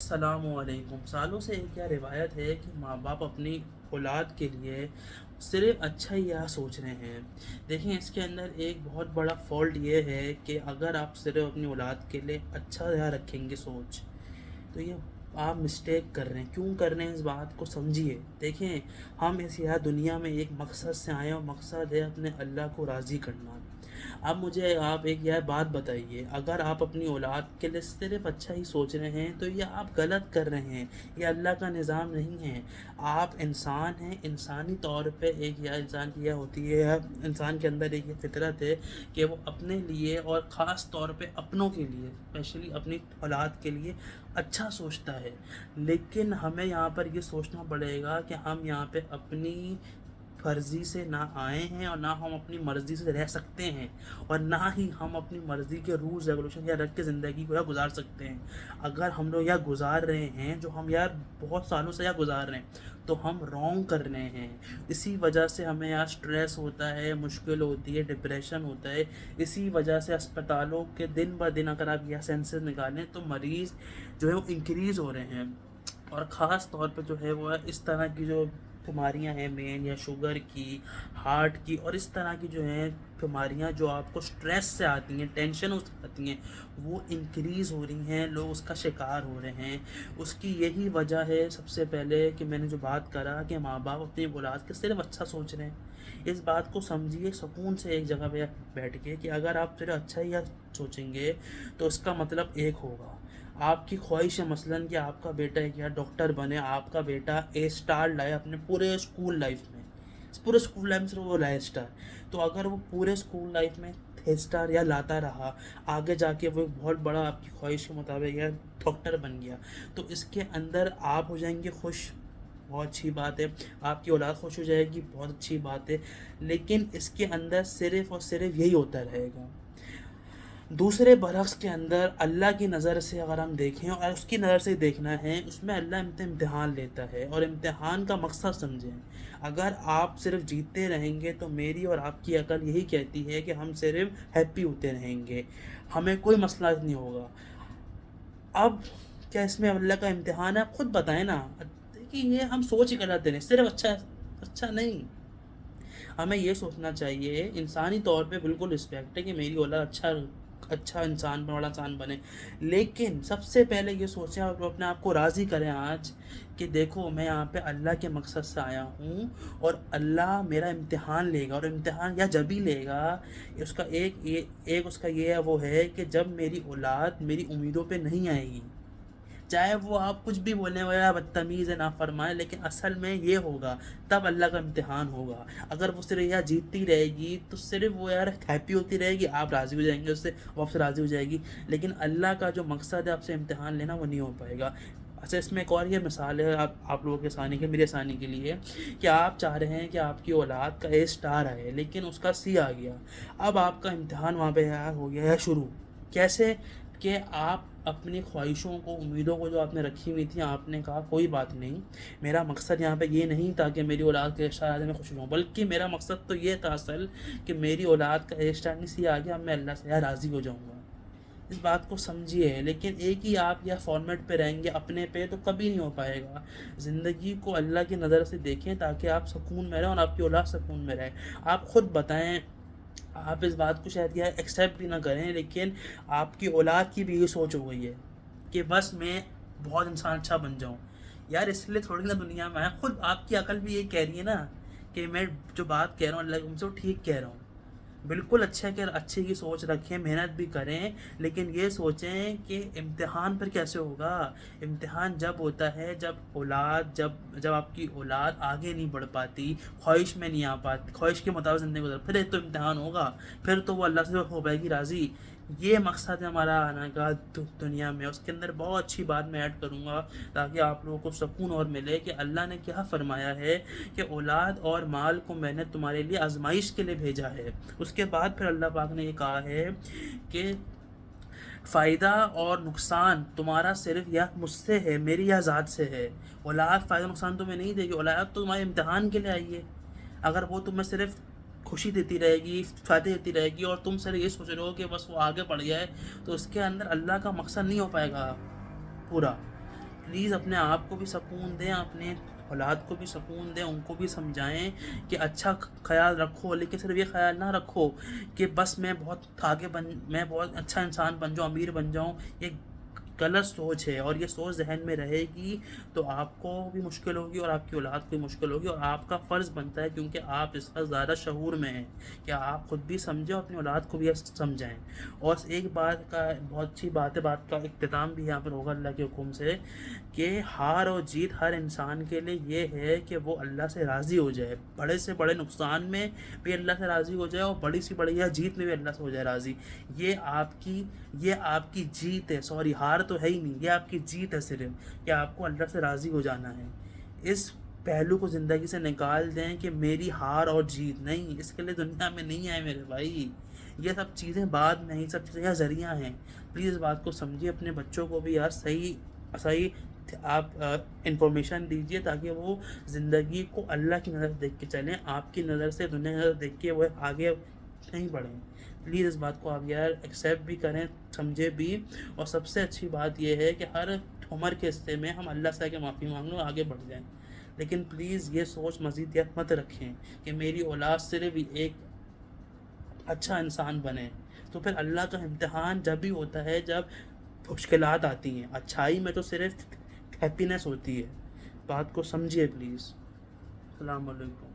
السلام علیکم۔ سالوں سے ایک یہ روایت ہے کہ ماں باپ اپنی اولاد کے لیے صرف اچھا ہی یہ سوچ رہے ہیں۔ دیکھیں، اس کے اندر ایک بہت بڑا فالٹ یہ ہے کہ اگر آپ صرف اپنی اولاد کے لیے اچھا یہاں رکھیں گے سوچ، تو یہ آپ مسٹیک کر رہے ہیں۔ کیوں کر رہے ہیں اس بات کو سمجھیے۔ دیکھیں، ہم اس یہاں دنیا میں ایک مقصد سے آئے ہیں اور مقصد ہے اپنے اللہ کو راضی کرنا۔ اب مجھے آپ ایک یہ بات بتائیے، اگر آپ اپنی اولاد کے لیے صرف اچھا ہی سوچ رہے ہیں تو یہ آپ غلط کر رہے ہیں۔ یہ اللہ کا نظام نہیں ہے۔ آپ انسان ہیں، انسانی طور پہ ایک یہ انسان کی یہ ہوتی ہے، انسان کے اندر ایک یہ فطرت ہے کہ وہ اپنے لیے اور خاص طور پہ اپنوں کے لیے، اسپیشلی اپنی اولاد کے لیے اچھا سوچتا ہے۔ لیکن ہمیں یہاں پر یہ سوچنا پڑے گا کہ ہم یہاں پہ اپنی فرضی سے نہ آئے ہیں اور نہ ہم اپنی مرضی سے رہ سکتے ہیں، اور نہ ہی ہم اپنی مرضی کے رولز ریگولیشن یا رکھ کے زندگی کو گزار سکتے ہیں۔ اگر ہم لوگ یہ گزار رہے ہیں جو ہم یار بہت سالوں سے یہ گزار رہے ہیں، تو ہم رونگ کر رہے ہیں۔ اسی وجہ سے ہمیں یہاں سٹریس ہوتا ہے، مشکل ہوتی ہے، ڈپریشن ہوتا ہے۔ اسی وجہ سے اسپتالوں کے دن بہ دن اگر آپ یہ سینسز نکالیں تو مریض جو ہے وہ انکریز ہو رہے ہیں، اور خاص طور پہ جو ہے وہ اس طرح کی جو بیماریاں ہیں مین، یا شوگر کی، ہارٹ کی، اور اس طرح کی جو ہیں بیماریاں جو آپ کو سٹریس سے آتی ہیں، ٹینشن سے آتی ہیں، وہ انکریز ہو رہی ہیں۔ لوگ اس کا شکار ہو رہے ہیں۔ اس کی یہی وجہ ہے سب سے پہلے کہ میں نے جو بات کرا کہ ماں باپ اپنی اولاد کے صرف اچھا سوچ رہے ہیں۔ اس بات کو سمجھیے سکون سے ایک جگہ پہ بیٹھ کے کہ اگر آپ صرف اچھا ہی سوچیں گے تو اس کا مطلب ایک ہوگا۔ آپ کی خواہش ہے مثلاً کہ آپ کا بیٹا ایک یا ڈاکٹر بنے، آپ کا بیٹا اے اسٹار لائے اپنے پورے اسکول لائف میں، پورے اسکول لائف میں صرف وہ لائے اسٹار، تو اگر وہ پورے اسکول لائف میں اسٹار یا لاتا رہا، آگے جا کے وہ ایک بہت بڑا آپ کی خواہش کے مطابق یا ڈاکٹر بن گیا، تو اس کے اندر آپ ہو جائیں گے خوش، بہت اچھی بات ہے۔ آپ کی اولاد خوش ہو جائے گی، بہت اچھی بات ہے۔ لیکن اس کے اندر صرف اور صرف یہی ہوتا رہے گا۔ دوسرے برعکس کے اندر اللہ کی نظر سے اگر ہم دیکھیں اور اس کی نظر سے دیکھنا ہے، اس میں اللہ امتحان لیتا ہے، اور امتحان کا مقصد سمجھیں۔ اگر آپ صرف جیتتے رہیں گے تو میری اور آپ کی عقل یہی کہتی ہے کہ ہم صرف ہیپی ہوتے رہیں گے، ہمیں کوئی مسئلہ نہیں ہوگا۔ اب کیا اس میں اللہ کا امتحان ہے؟ آپ خود بتائیں نا۔ دیکھیے، یہ ہم سوچ ہی کراتے ہیں، صرف اچھا نہیں۔ ہمیں یہ سوچنا چاہیے، انسانی طور پہ بالکل رسپیکٹ ہے کہ میری اولاد اچھا انسان بڑا انسان بنے، لیکن سب سے پہلے یہ سوچیں اور اپنے آپ کو راضی کریں آج کہ دیکھو میں یہاں پہ اللہ کے مقصد سے آیا ہوں، اور اللہ میرا امتحان لے گا، اور امتحان یا جب ہی لے گا، اس کا ایک اس کا یہ وہ ہے کہ جب میری اولاد میری امیدوں پہ نہیں آئے گی، چاہے وہ آپ کچھ بھی بولیں وہ یا بدتمیز ہے، نافرمان ہے، لیکن اصل میں یہ ہوگا، تب اللہ کا امتحان ہوگا۔ اگر وہ صرف یار جیتتی رہے گی تو صرف وہ یار ہیپی ہوتی رہے گی، آپ راضی ہو جائیں گے اس سے، وہ آپ سے راضی ہو جائے گی، لیکن اللہ کا جو مقصد ہے آپ سے امتحان لینا، وہ نہیں ہو پائے گا۔ اچھا، اس میں ایک اور یہ مثال ہے آپ لوگوں کے آسانی کے، میری آسانی کے لیے، کہ آپ چاہ رہے ہیں کہ آپ کی اولاد کا اے اسٹار آئے لیکن اس کا سی آ گیا۔ اب آپ کا امتحان وہاں پہ یار ہو گیا ہے شروع۔ کیسے؟ کہ آپ اپنی خواہشوں کو، امیدوں کو جو آپ نے رکھی ہوئی تھیں، آپ نے کہا کوئی بات نہیں، میرا مقصد یہاں پہ یہ نہیں تھا کہ میری اولاد کا اسٹار آ جائے میں خوش ہوں، بلکہ میرا مقصد تو یہ تھا اصل کہ میری اولاد کا اسٹار نہیں سی آ گیا، اب میں اللہ سے راضی ہو جاؤں گا۔ اس بات کو سمجھیے، لیکن ایک ہی آپ یا فارمیٹ پہ رہیں گے اپنے پہ تو کبھی نہیں ہو پائے گا۔ زندگی کو اللہ کی نظر سے دیکھیں تاکہ آپ سکون میں رہیں اور آپ کی اولاد سکون میں رہے۔ آپ خود بتائیں، آپ اس بات کو شاید یہ ایکسیپٹ بھی نہ کریں، لیکن آپ کی اولاد کی بھی یہ سوچ ہو گئی ہے کہ بس میں بہت انسان اچھا بن جاؤں۔ یار اس لیے تھوڑی نا دنیا میں ہے، خود آپ کی عقل بھی یہ کہہ رہی ہے نا کہ میں جو بات کہہ رہا ہوں اللہ کے سے وہ ٹھیک کہہ رہا ہوں۔ بالکل اچھے کی سوچ رکھیں، محنت بھی کریں، لیکن یہ سوچیں کہ امتحان پر کیسے ہوگا۔ امتحان جب ہوتا ہے جب آپ کی اولاد آگے نہیں بڑھ پاتی، خواہش میں نہیں آ پاتی، خواہش کے مطابق زندگی گزر، پھر تو امتحان ہوگا، پھر تو وہ اللہ سے ہو پائے گی راضی۔ یہ مقصد ہے ہمارا آنے کا دنیا میں۔ اس کے اندر بہت اچھی بات میں ایڈ کروں گا تاکہ آپ لوگوں کو سکون اور ملے کہ اللہ نے کیا فرمایا ہے کہ اولاد اور مال کو میں نے تمہارے لیے آزمائش کے لیے بھیجا ہے۔ اس کے بعد پھر اللہ پاک نے یہ کہا ہے کہ فائدہ اور نقصان تمہارا صرف یا مجھ سے ہے، میری یا ذات سے ہے۔ اولاد فائدہ نقصان تمہیں نہیں دے گی، اولاد تو تمہارے امتحان کے لیے آئی ہے۔ اگر وہ تمہیں صرف خوشی دیتی رہے گی، فائدے دیتی رہے گی، اور تم صرف یہ سوچ رہے ہو کہ بس وہ آگے بڑھ جائے، تو اس کے اندر اللہ کا مقصد نہیں ہو پائے گا پورا۔ پلیز اپنے آپ کو بھی سکون دیں، اپنے اولاد کو بھی سکون دیں، ان کو بھی سمجھائیں کہ اچھا خیال رکھو، لیکن صرف یہ خیال نہ رکھو کہ بس میں بہت اچھا انسان بن جاؤں، امیر بن جاؤں۔ یہ غلط سوچ ہے، اور یہ سوچ ذہن میں رہے گی تو آپ کو بھی مشکل ہوگی اور آپ کی اولاد کو بھی مشکل ہوگی، اور آپ کا فرض بنتا ہے کیونکہ آپ اس کا زیادہ شعور میں ہیں کہ آپ خود بھی سمجھیں اور اپنی اولاد کو بھی سمجھائیں۔ اور ایک بات کا بہت اچھی بات ہے، بات کا اختتام بھی یہاں پر ہوگا اللہ کے حکم سے، کہ ہار اور جیت ہر انسان کے لیے یہ ہے کہ وہ اللہ سے راضی ہو جائے، بڑے سے بڑے نقصان میں بھی اللہ سے راضی ہو جائے، اور بڑی سی بڑی جیت میں بھی اللہ سے ہو جائے راضی۔ یہ آپ کی جیت ہے، سوری ہار تو ہے ہی نہیں، یہ آپ کی جیت ہے صرف، کہ آپ کو اللہ سے راضی ہو جانا ہے۔ اس پہلو کو زندگی سے نکال دیں کہ میری ہار اور جیت نہیں، اس کے لیے دنیا میں نہیں آئے میرے بھائی، یہ سب چیزیں بعد میں، یہ سب چیزیں ذریعہ ہیں۔ پلیز اس بات کو سمجھیے، اپنے بچوں کو بھی یار صحیح صحیح آپ انفارمیشن دیجیے تاکہ وہ زندگی کو اللہ کی نظر دیکھ کے چلیں، آپ کی نظر سے، دنیا کی نظر دیکھ کے وہ آگے نہیں بڑھیں۔ پلیز اس بات کو آپ یار ایکسیپٹ بھی کریں، سمجھے بھی۔ اور سب سے اچھی بات یہ ہے کہ ہر عمر کے حصے میں ہم اللہ سے آگے معافی مانگ لوں، آگے بڑھ جائیں، لیکن پلیز یہ سوچ مزید مت رکھیں کہ میری اولاد صرف ایک اچھا انسان بنے۔ تو پھر اللہ کا امتحان جب بھی ہوتا ہے جب مشکلات آتی ہیں، اچھائی میں تو صرف ہیپینس ہوتی ہے۔ بات کو سمجھیے پلیز۔ السلام علیکم۔